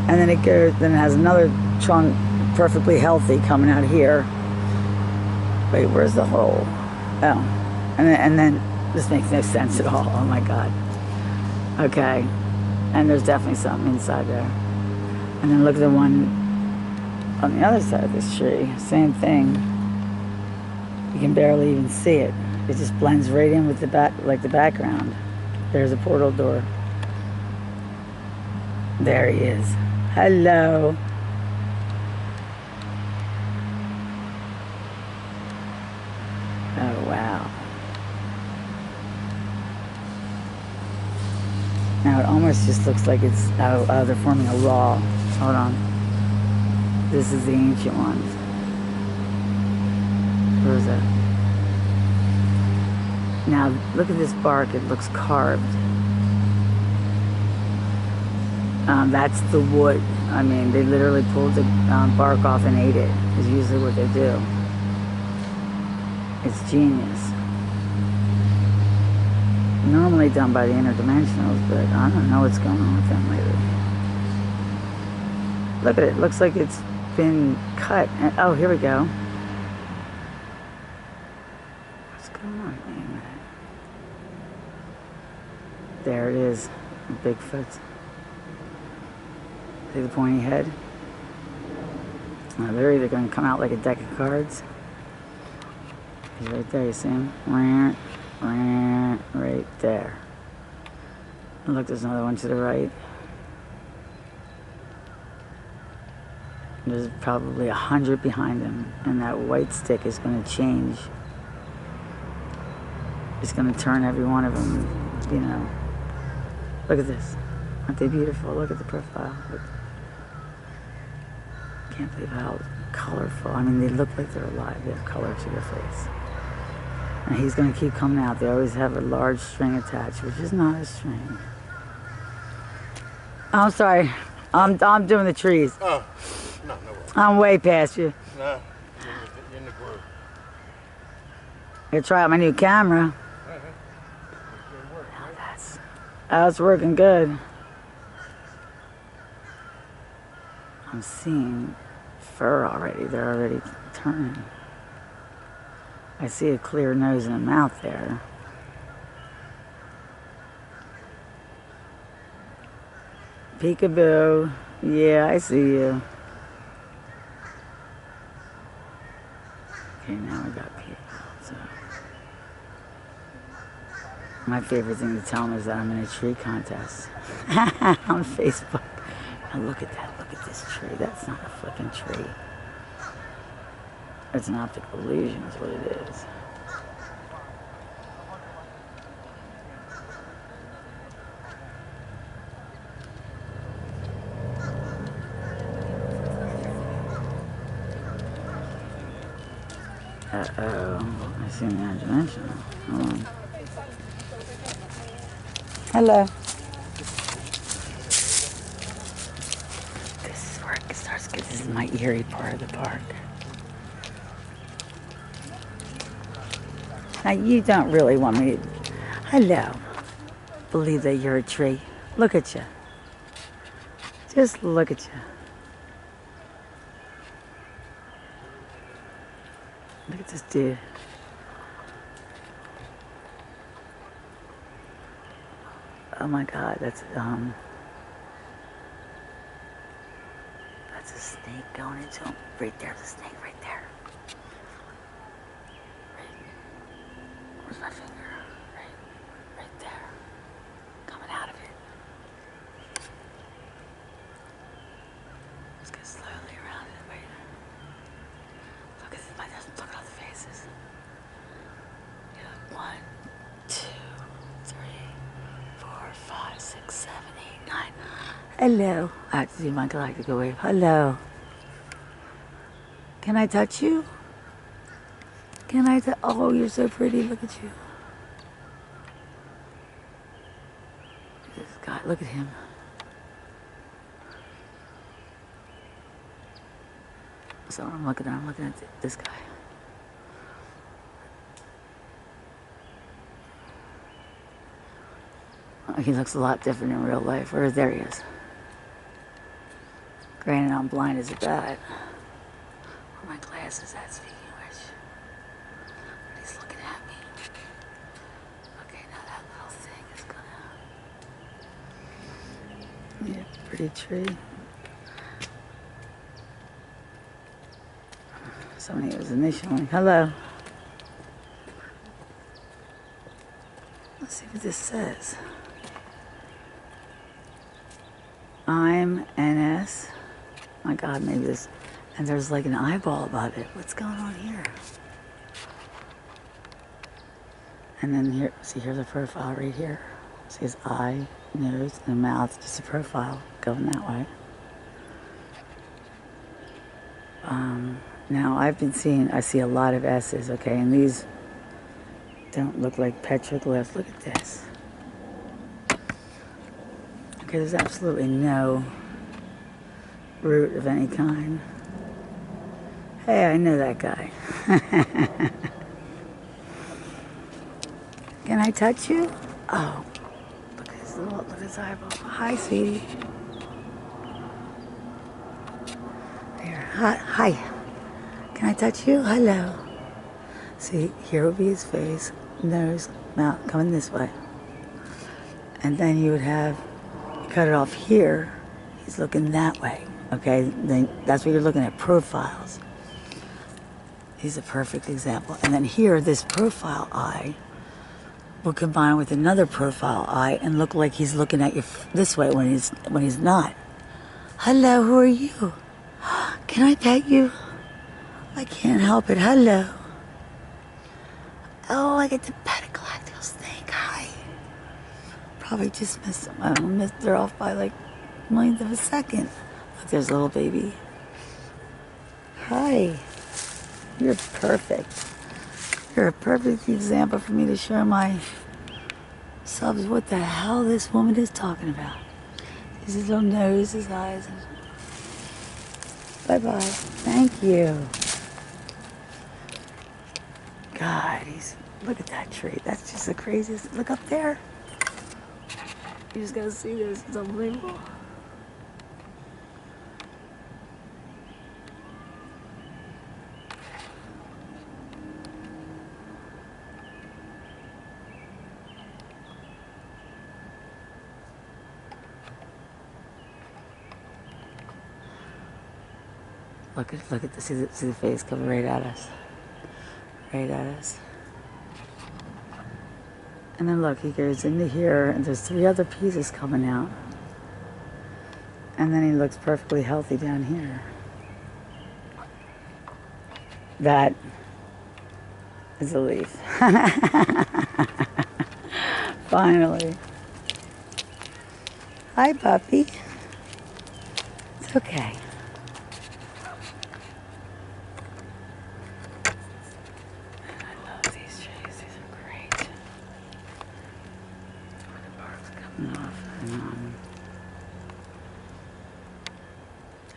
And then it goes, then it has another trunk, perfectly healthy, coming out here. Wait, where's the hole? Oh, and then this makes no sense at all. Oh my God. Okay, and there's definitely something inside there. And then look at the one on the other side of this tree. Same thing. You can barely even see it. It just blends right in with the back, like the background. There's a portal door. There he is. Hello. Oh, wow. Now it almost just looks like it's, oh, they're forming a wall. Hold on. This is the ancient ones. Where is that? Now, look at this bark. It looks carved. That's the wood. I mean, they literally pulled the bark off and ate it, is usually what they do. It's genius. Normally done by the interdimensionals, but I don't know what's going on with them lately. Look at it. Looks like it's been cut. And, oh, here we go. What's going on? Wait a minute. There it is. Bigfoot. See the pointy head? Now they're either going to come out like a deck of cards. He's right there, you see him? Right there. And look, there's another one to the right. There's probably 100 behind him, and that white stick is going to change. It's going to turn every one of them, you know. Look at this. Aren't they beautiful? Look at the profile. Look. Can't believe how colorful. I mean, they look like they're alive. They have color to their face. And he's going to keep coming out. They always have a large string attached, which is not a string. I'm sorry. I'm doing the trees. Oh, no worries. I'm way past you. No, you're in the groove. Gonna try out my new camera. Oh, it's working good. I'm seeing fur already. They're already turning. I see a clear nose and a mouth there. Peekaboo. Yeah, I see you. Okay, now we got people. So. My favorite thing to tell them is that I'm in a tree contest on Facebook. Now look at that. Look at this tree. That's not a flipping tree. It's an optical illusion is what it is. Uh-oh. I see an interdimensional. Hold on. Hello. This is where it starts. This is my eerie part of the park. Now you don't really want me to... Hello. Believe that you're a tree. Look at you. Just look at you. Look at this dude. Oh my God, that's a snake going into him. Right there, the snake right there. Where's my finger? Right there. Coming out of it. Just go slowly around it. Wait. Look at this. Look at all the faces. Yeah, 1, 2, 3, 4, 5, 6, 7, 8, 9. Hello. I have to do my galactic wave. Hello. Can I touch you? Can I touch? Oh, you're so pretty. Look at you. This guy. Look at him. So I'm looking at this guy. Oh, he looks a lot different in real life. There he is. Granted, I'm blind as a bat. Where my glasses at, speaking of which? He's looking at me. Okay, now that little thing is gonna... Yeah, pretty tree. Somebody was initially, hello. Let's see what this says. I'm NS. My God, maybe this, and there's like an eyeball above it. What's going on here? And then here, see here's a profile right here. See his eye, nose, and mouth, just a profile going that way. Now I've been seeing, I see a lot of S's, okay, and these don't look like petroglyphs. Look at this. Okay, there's absolutely no root of any kind. Hey, I know that guy. Can I touch you? Oh, look at his little, look at his eyeball. Hi, sweetie. There, hi. Can I touch you? Hello. See, here would be his face, nose, mouth, coming this way. And then you would have, you cut it off here, he's looking that way. Okay, then that's what you're looking at, profiles. He's a perfect example. And then here, this profile eye will combine with another profile eye and look like he's looking at you this way when he's not. Hello, who are you? Can I pet you? I can't help it. Hello. Oh, I get to pet a galactical snake. Hi. Probably just missed her off by like a millionth of a second. Look, there's a little baby. Hi. You're perfect. You're a perfect example for me to show my subs what the hell this woman is talking about. His little nose, his eyes. Bye-bye. Thank you. God, look at that tree. That's just the craziest. Look up there. You just gotta see this. It's unbelievable. Look at the see the face coming right at us. Right at us. And then look, he goes into here and there's 3 other pieces coming out. And then he looks perfectly healthy down here. That is a leaf. Finally. Hi, puppy. It's okay.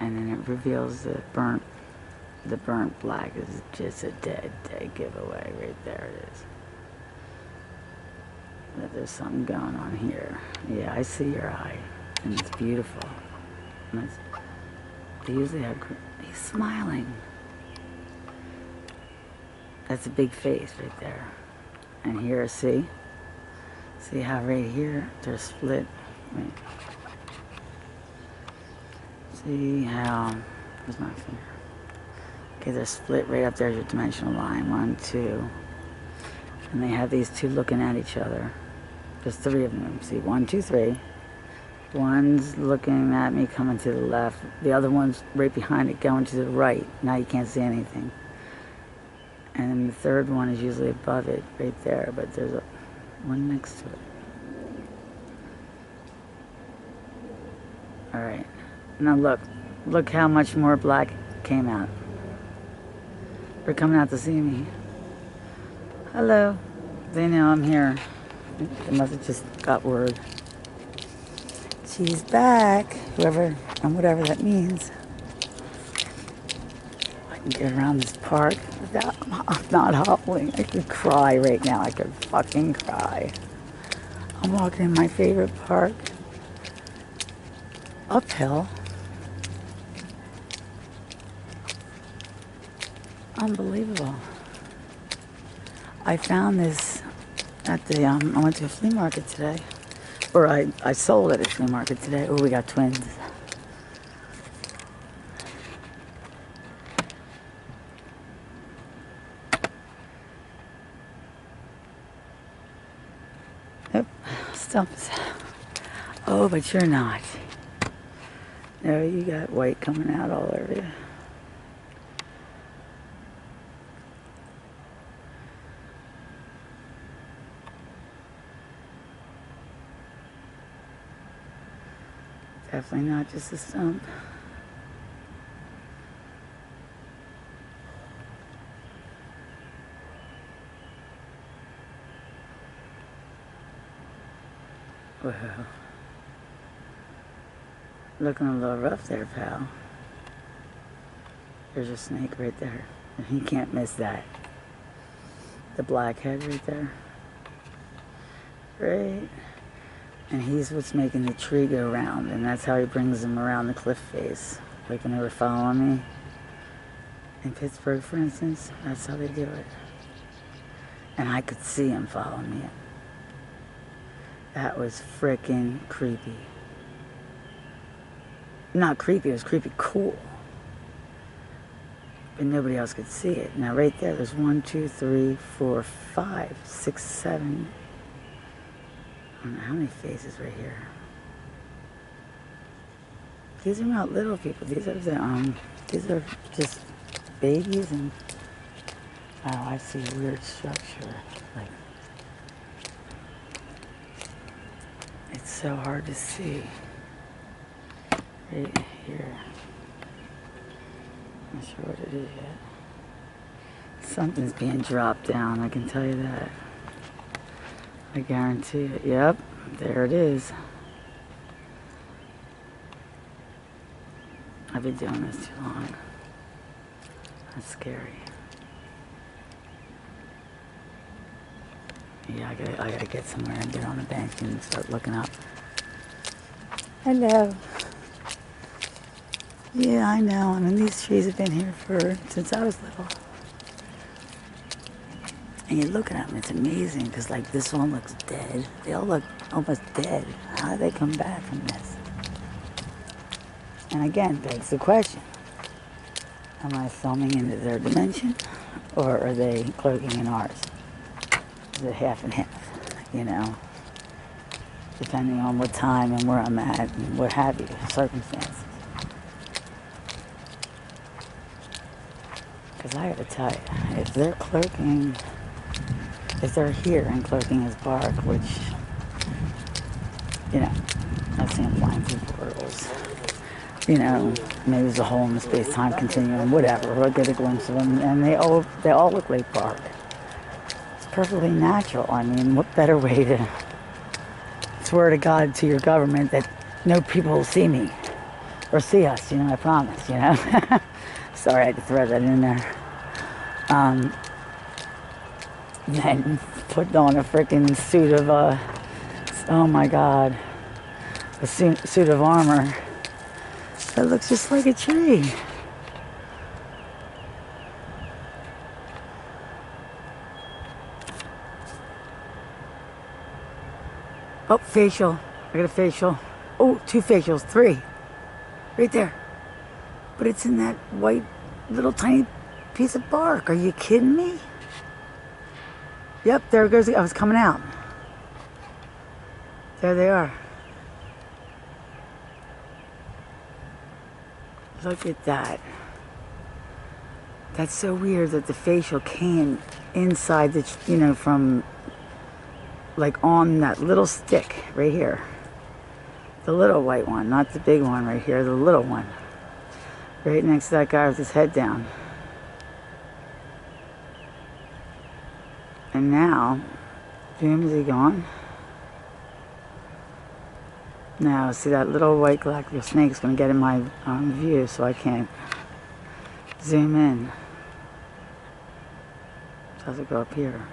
And then it reveals the burnt black is just a dead giveaway. Right there it is. That there's something going on here. Yeah, I see your eye, and it's beautiful. And they usually have. He's smiling. That's a big face right there. And here, see how right here they're split. Wait. See how, where's my finger? Okay, they're split right up there, your dimensional line, 1, 2. And they have these 2 looking at each other. There's 3 of them, see, 1, 2, 3. One's looking at me coming to the left. The other one's right behind it going to the right. Now you can't see anything. And then the third one is usually above it, right there, but there's one next to it. All right. Now look how much more black came out. They're coming out to see me. Hello. They know I'm here. They must have just got word. She's back. Whoever and whatever that means. I can get around this park without not hobbling. I could cry right now. I could fucking cry. I'm walking in my favorite park. Uphill. Unbelievable. I found this at the, I went to a flea market today. Or I sold at a flea market today. Oh, we got twins. Yep, stumps. Oh, but you're not. No, you got white coming out all over you. Definitely not just a stump. Well, looking a little rough there, pal. There's a snake right there. And he can't miss that. The blackhead right there. Right. And he's what's making the tree go round, and that's how he brings them around the cliff face. Like when they were following me in Pittsburgh, for instance, that's how they do it. And I could see him following me. That was frickin' creepy. Not creepy, it was creepy cool. But nobody else could see it. Now right there, there's 1, 2, 3, 4, 5, 6, 7. I don't know how many faces right here. These are not little people. These are just babies, and oh, I see a weird structure. Like, it's so hard to see. Right here. Not sure what it is yet. Something's being dropped down, I can tell you that. I guarantee it. Yep, there it is. I've been doing this too long. That's scary. Yeah, I gotta get somewhere and get on a bench and start looking up. Hello. Yeah, I know. I mean, these trees have been here since I was little. And you look at them, it's amazing, because like this one looks dead. They all look almost dead. How do they come back from this? And again, begs the question, am I filming into their dimension, or are they cloaking in ours? Is it half and half, you know? Depending on what time and where I'm at and what have you, circumstances. Because I gotta tell you, if they're cloaking, if they're here and cloaking as bark, which, you know, I've seen them flying through portals. You know, maybe there's a hole in the space-time continuum, whatever. We'll get a glimpse of them, and they all look like bark. It's perfectly natural. I mean, what better way to swear to God to your government that no people will see me or see us? You know, I promise. You know. Sorry, I had to throw that in there. Then put on a freaking suit of, oh my God, a suit of armor that looks just like a tree. Oh, facial. I got a facial. Oh, 2 facials, 3. Right there. But it's in that white little tiny piece of bark. Are you kidding me? Yep, there it goes. I was coming out. There they are. Look at that. That's so weird that the facial came inside the, you know, from like on that little stick right here. The little white one, not the big one right here, the little one. Right next to that guy with his head down. And now, boom, is he gone? Now, see that little white galactic snake's going to get in my view, so I can't zoom in. So I have to go up here.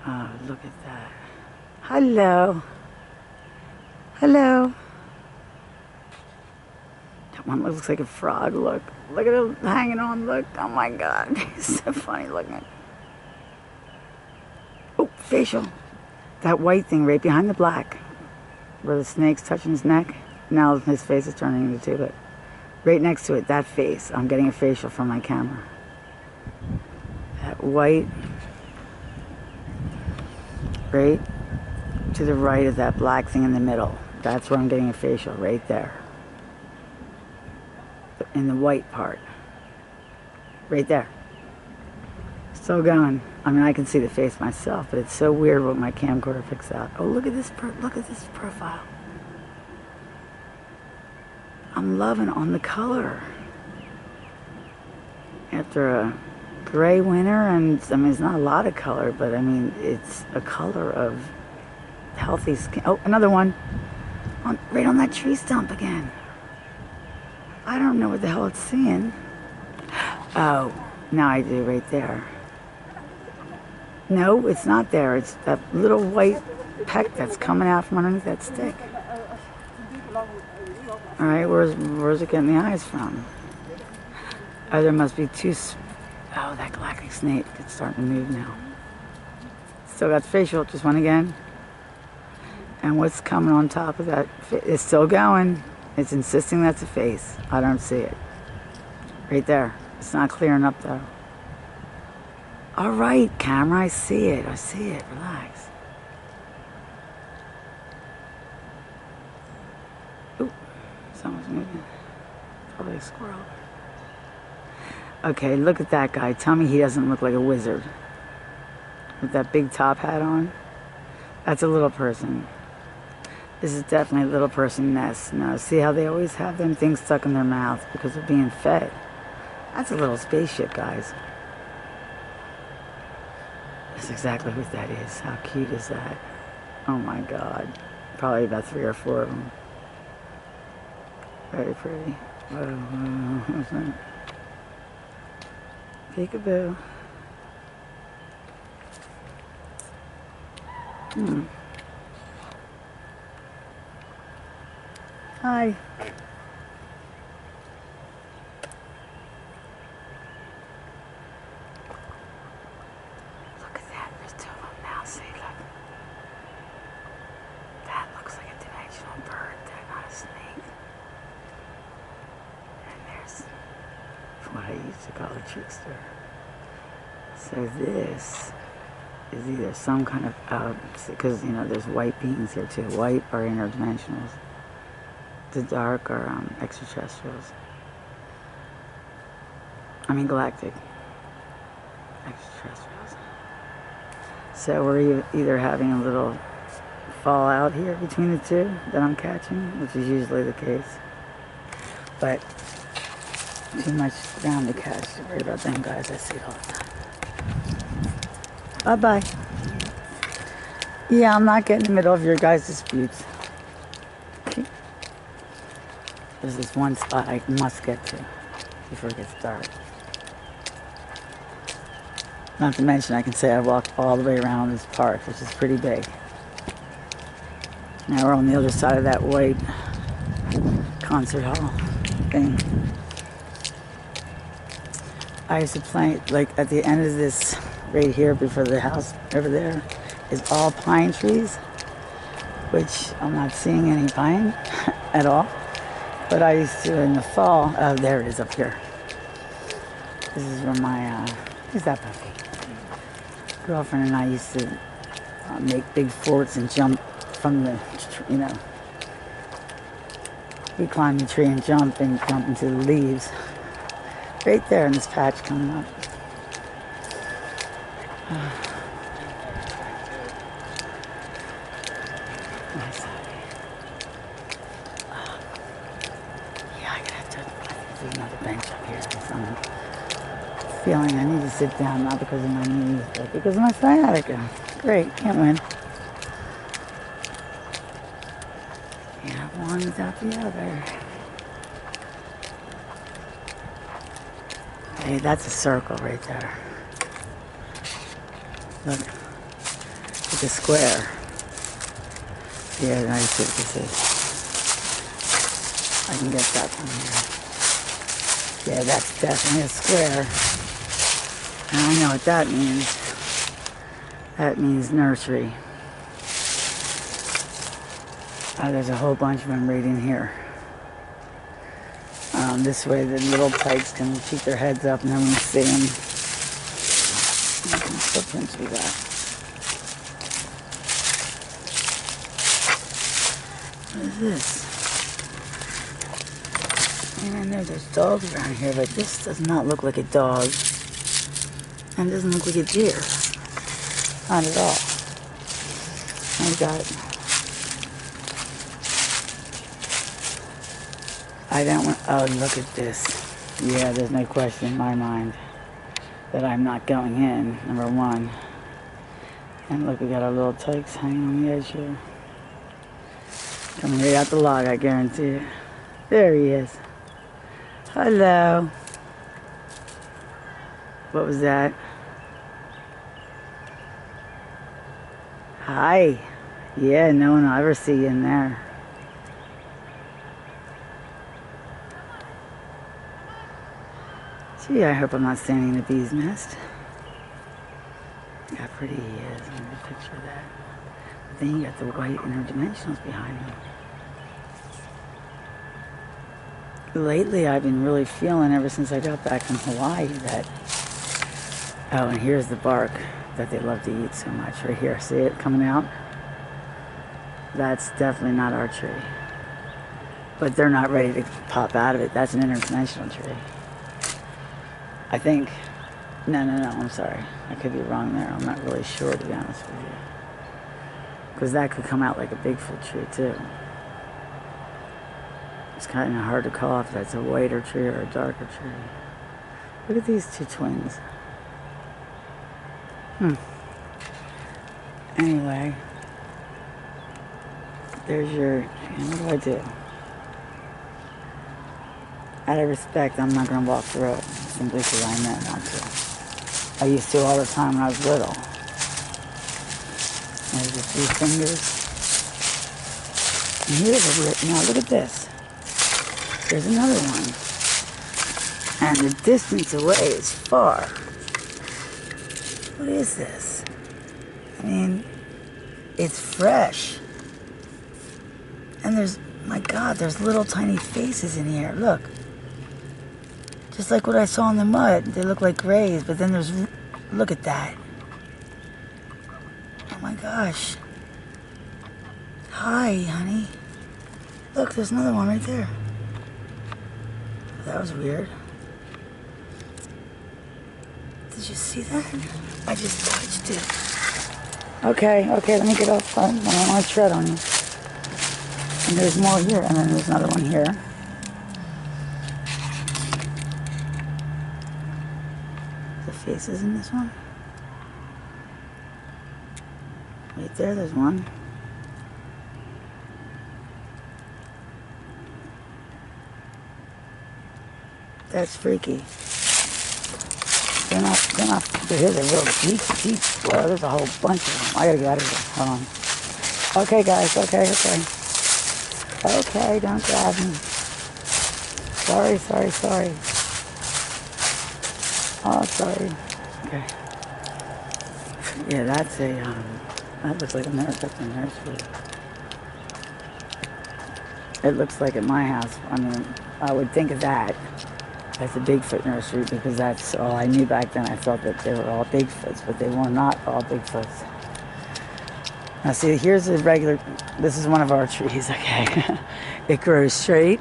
Oh, look at that. Hello. Hello. Now, one looks like a frog. Look at him hanging on. Look, oh my God, he's so funny looking. Oh, facial. That white thing right behind the black, where the snake's touching his neck. Now his face is turning into two, but right next to it, that face. I'm getting a facial from my camera. That white, right to the right of that black thing in the middle. That's where I'm getting a facial, right there. In the white part. Right there. Still going. I mean, I can see the face myself, but it's so weird what my camcorder picks out. Oh, look at this profile. I'm loving on the color. After a gray winter, and I mean, it's not a lot of color, but I mean, it's a color of healthy skin. Oh, another one. Right on that tree stump again. I don't know what the hell it's seeing. Oh, now I do, right there. No, it's not there. It's that little white peck that's coming out from underneath that stick. All right, where's it getting the eyes from? Oh, there must be two. Oh, that galactic snake. It's starting to move now. Still got the facial. Just one again. And what's coming on top of that? It's still going. It's insisting that's a face. I don't see it. Right there. It's not clearing up though. All right, camera, I see it. I see it. Relax. Ooh, someone's moving. Probably a squirrel. Okay, look at that guy. Tell me he doesn't look like a wizard. With that big top hat on. That's a little person. This is definitely a little person nest. Now, see how they always have them things stuck in their mouth because they're being fed? That's a little spaceship, guys. That's exactly what that is. How cute is that? Oh my God. Probably about 3 or 4 of them. Very pretty. Whoa, what's that? Peekaboo. Hi. Look at that. There's 2 of them now. See, look. That looks like a dimensional bird. They're not a snake. And there's what I used to call a trickster. So this is either some kind of, because, you know, there's white beings here too. White are interdimensionals. The dark are extraterrestrials. I mean galactic. Extraterrestrials. So we're either having a little fallout here between the two that I'm catching, which is usually the case. But too much ground to catch. Don't worry about them guys. I see it all the time. Bye-bye. Yeah, I'm not getting in the middle of your guys' disputes. There's this one spot I must get to before it gets dark. Not to mention, I can say I walked all the way around this park, which is pretty big. Now we're on the other side of that white concert hall thing. I used to play, like, at the end of this, right here before the house over there, is all pine trees, which I'm not seeing any pine at all. But I used to in the fall. Oh, there it is up here. This is where my, who's that puppy? Girlfriend and I used to make big forts and jump from the, you know, we climb the tree and jump into the leaves. Right there in this patch coming up. Nice. Yeah, I'm gonna have to, I think there's another bench up here. I'm feeling I need to sit down, not because of my knees, but because of my sciatica. Great, can't win. Can't have one without the other. Hey, that's a circle right there. Look, it's a square. Yeah, I see what this is. I can get that from here. Yeah, that's definitely a square. And I know what that means. That means nursery. There's a whole bunch of them right in here. This way the little tykes can keep their heads up and then we see them. Footprints we got. What is this? I know there's dogs around here, but this does not look like a dog. And it doesn't look like a deer. Not at all. I got... I don't want... Oh, look at this. Yeah, there's no question in my mind that I'm not going in, number one. And look, we got our little tykes hanging on the edge here. Coming right out the log, I guarantee it. There he is. Hello. What was that? Hi. Yeah, no one will ever see you in there. Gee, I hope I'm not standing in a bee's nest. Look how pretty he is. Let me picture that. But then you got the white interdimensionals behind him. Lately, I've been really feeling, ever since I got back from Hawaii, that... Oh, and here's the bark that they love to eat so much. Right here. See it coming out? That's definitely not our tree. But they're not ready to pop out of it. That's an interdimensional tree. I think... No, I'm sorry. I could be wrong there. I'm not really sure, to be honest with you. Because that could come out like a Bigfoot tree, too. It's kind of hard to call if that's a whiter tree or a darker tree. Look at these two twins. Anyway. There's your... What do? Out of respect, I'm not going to walk through it. Simply because I meant not to. I used to all the time when I was little. There's a few fingers. And here's a weird... Now look at this. There's another one. And the distance away is far. What is this? I mean, it's fresh. And there's... My God, there's little tiny faces in here. Look. Just like what I saw in the mud. They look like grays, but then there's... Look at that. Oh my gosh. Hi, honey. Look, there's another one right there. That was weird. Did you see that? I just touched it. Okay, let me get off. I don't want to tread on you. And there's more here, and then there's another one here. The faces in this one. Right there, there's one. That's freaky. They're here, they're real deep. Well, there's a whole bunch of them. I gotta get out of here. Hold on. Okay, guys, okay. Okay, don't grab me. Sorry. Oh, sorry. Okay. Yeah, that's a, that looks like a nursery. It looks like at my house. I mean, I would think of that as a Bigfoot nursery because that's all I knew back then. I thought that they were all Bigfoots, but they were not all Bigfoots. Now see, here's a regular, this is one of our trees, okay? It grows straight.